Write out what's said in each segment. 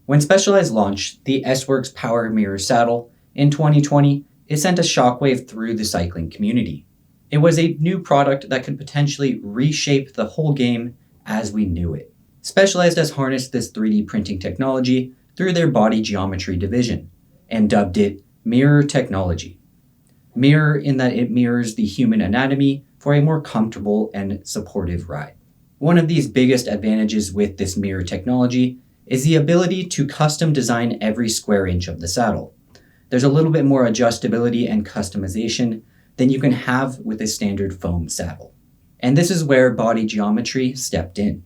When Specialized launched the S-Works Power Mirror saddle in 2020, it sent a shockwave through the cycling community. It was a new product that could potentially reshape the whole game as we knew it. Specialized has harnessed this 3D printing technology through their body geometry division and dubbed it Mirror Technology. Mirror in that it mirrors the human anatomy for a more comfortable and supportive ride. One of these biggest advantages with this mirror technology is the ability to custom design every square inch of the saddle. There's a little bit more adjustability and customization than you can have with a standard foam saddle. And this is where body geometry stepped in.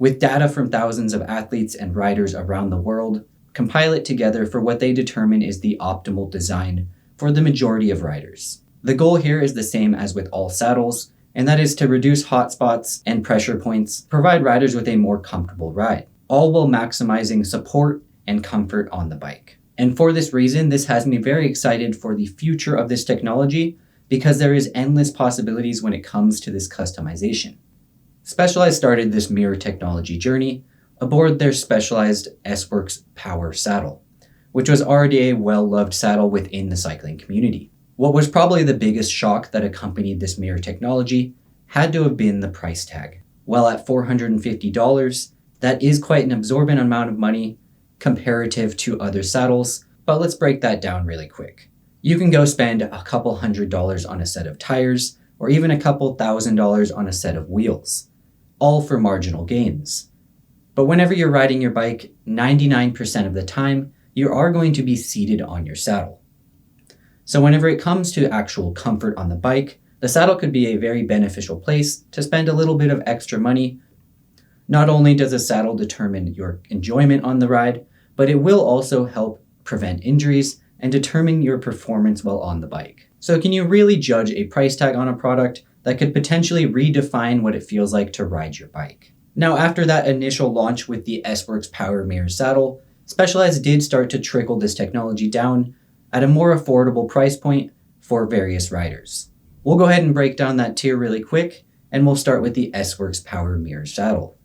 With data from thousands of athletes and riders around the world, compile it together for what they determine is the optimal design for the majority of riders. The goal here is the same as with all saddles, and that is to reduce hotspots and pressure points, provide riders with a more comfortable ride, all while maximizing support and comfort on the bike. And for this reason, this has me very excited for the future of this technology because there is endless possibilities when it comes to this customization. Specialized started this mirror technology journey aboard their Specialized S-Works Power saddle, which was already a well-loved saddle within the cycling community. What was probably the biggest shock that accompanied this mirror technology had to have been the price tag. Well, at $450, that is quite an absorbent amount of money comparative to other saddles, but let's break that down really quick. You can go spend a couple $100s on a set of tires, or even a couple $1,000s on a set of wheels, all for marginal gains. But whenever you're riding your bike, 99% of the time, you are going to be seated on your saddle. So whenever it comes to actual comfort on the bike, the saddle could be a very beneficial place to spend a little bit of extra money. Not only does the saddle determine your enjoyment on the ride, but it will also help prevent injuries and determine your performance while on the bike. So can you really judge a price tag on a product that could potentially redefine what it feels like to ride your bike? Now, after that initial launch with the S-Works Power Mirror saddle, Specialized did start to trickle this technology down at a more affordable price point for various riders. We'll go ahead and break down that tier really quick, and we'll start with the S-Works Power Mirror saddle.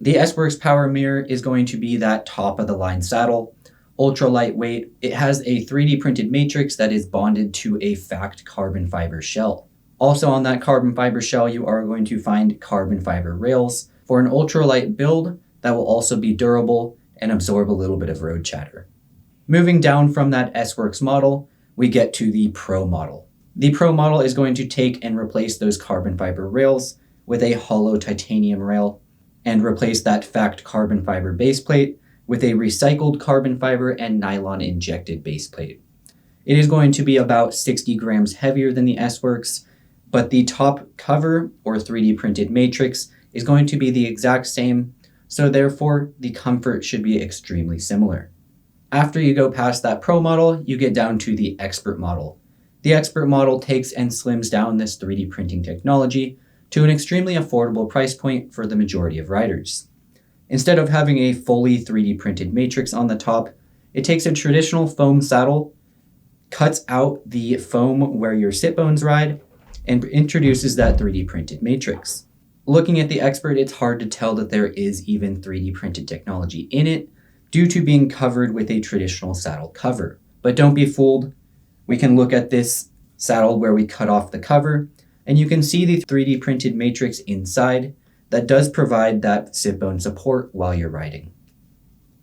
The S-Works Power Mirror is going to be that top of the line saddle, ultra lightweight. It has a 3D printed matrix that is bonded to a FACT carbon fiber shell. Also on that carbon fiber shell, you are going to find carbon fiber rails for an ultralight build that will also be durable and absorb a little bit of road chatter. Moving down from that S-Works model, we get to the Pro model. The Pro model is going to take and replace those carbon fiber rails with a hollow titanium rail and replace that FACT carbon fiber base plate with a recycled carbon fiber and nylon injected base plate. It is going to be about 60 grams heavier than the S-Works, but the top cover or 3D printed matrix is going to be the exact same, so therefore the comfort should be extremely similar. After you go past that Pro model, you get down to the Expert model. The Expert model takes and slims down this 3D printing technology to an extremely affordable price point for the majority of riders. Instead of having a fully 3D printed matrix on the top, it takes a traditional foam saddle, cuts out the foam where your sit bones ride, and introduces that 3D printed matrix. Looking at the Expert, it's hard to tell that there is even 3D printed technology in it due to being covered with a traditional saddle cover. But don't be fooled. We can look at this saddle where we cut off the cover, and you can see the 3D printed matrix inside that does provide that sit bone support while you're riding.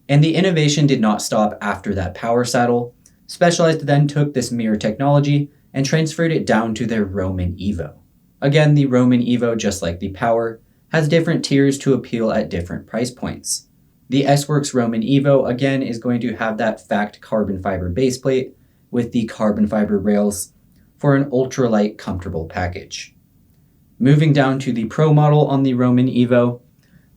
And the innovation did not stop after that power saddle. Specialized then took this mirror technology and transferred it down to their Romin Evo. Again, the Romin Evo, just like the Power, has different tiers to appeal at different price points. The S-Works Romin Evo, again, is going to have that FACT carbon fiber base plate with the carbon fiber rails for an ultralight, comfortable package. Moving down to the Pro model on the Romin Evo,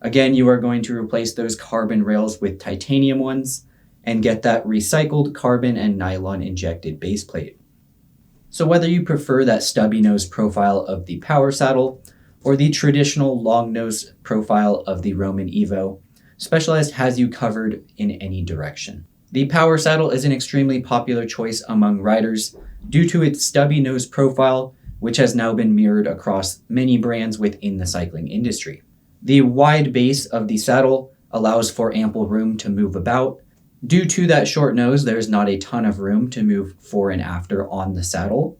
again, you are going to replace those carbon rails with titanium ones and get that recycled carbon and nylon injected base plate. So whether you prefer that stubby nose profile of the Power saddle or the traditional long nose profile of the Romin Evo, Specialized has you covered in any direction. The Power saddle is an extremely popular choice among riders due to its stubby nose profile, which has now been mirrored across many brands within the cycling industry. The wide base of the saddle allows for ample room to move about, Due to that short nose, there's not a ton of room to move fore and after on the saddle,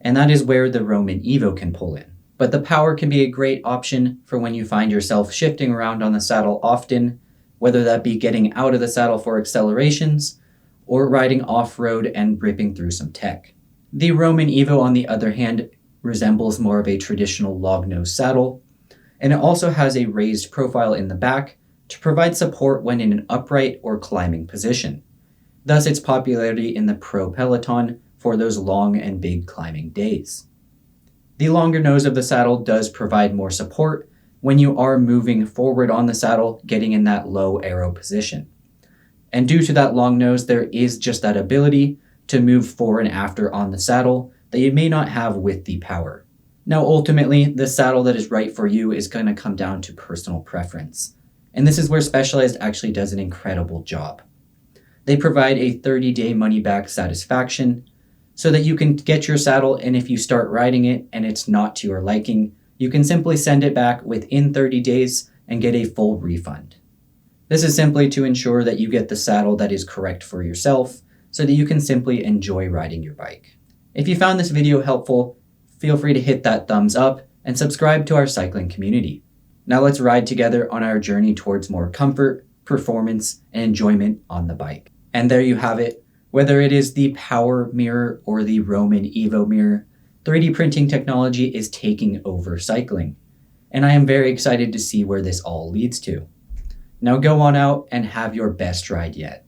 and that is where the Romin Evo can pull in. But the power can be a great option for when you find yourself shifting around on the saddle often, whether that be getting out of the saddle for accelerations or riding off-road and ripping through some tech. The Romin Evo, on the other hand, resembles more of a traditional long-nose saddle, and it also has a raised profile in the back to provide support when in an upright or climbing position. Thus its popularity in the pro peloton for those long and big climbing days. The longer nose of the saddle does provide more support when you are moving forward on the saddle, getting in that low arrow position. And due to that long nose, there is just that ability to move fore and after on the saddle that you may not have with the power. Now ultimately, the saddle that is right for you is going to come down to personal preference. And this is where Specialized actually does an incredible job. They provide a 30-day money-back satisfaction so that you can get your saddle, and if you start riding it and it's not to your liking, you can simply send it back within 30 days and get a full refund. This is simply to ensure that you get the saddle that is correct for yourself so that you can simply enjoy riding your bike. If you found this video helpful, feel free to hit that thumbs up and subscribe to our cycling community. Now let's ride together on our journey towards more comfort, performance, and enjoyment on the bike. And there you have it. Whether it is the Power Mirror or the Romin Evo Mirror, 3D printing technology is taking over cycling. And I am very excited to see where this all leads to. Now go on out and have your best ride yet.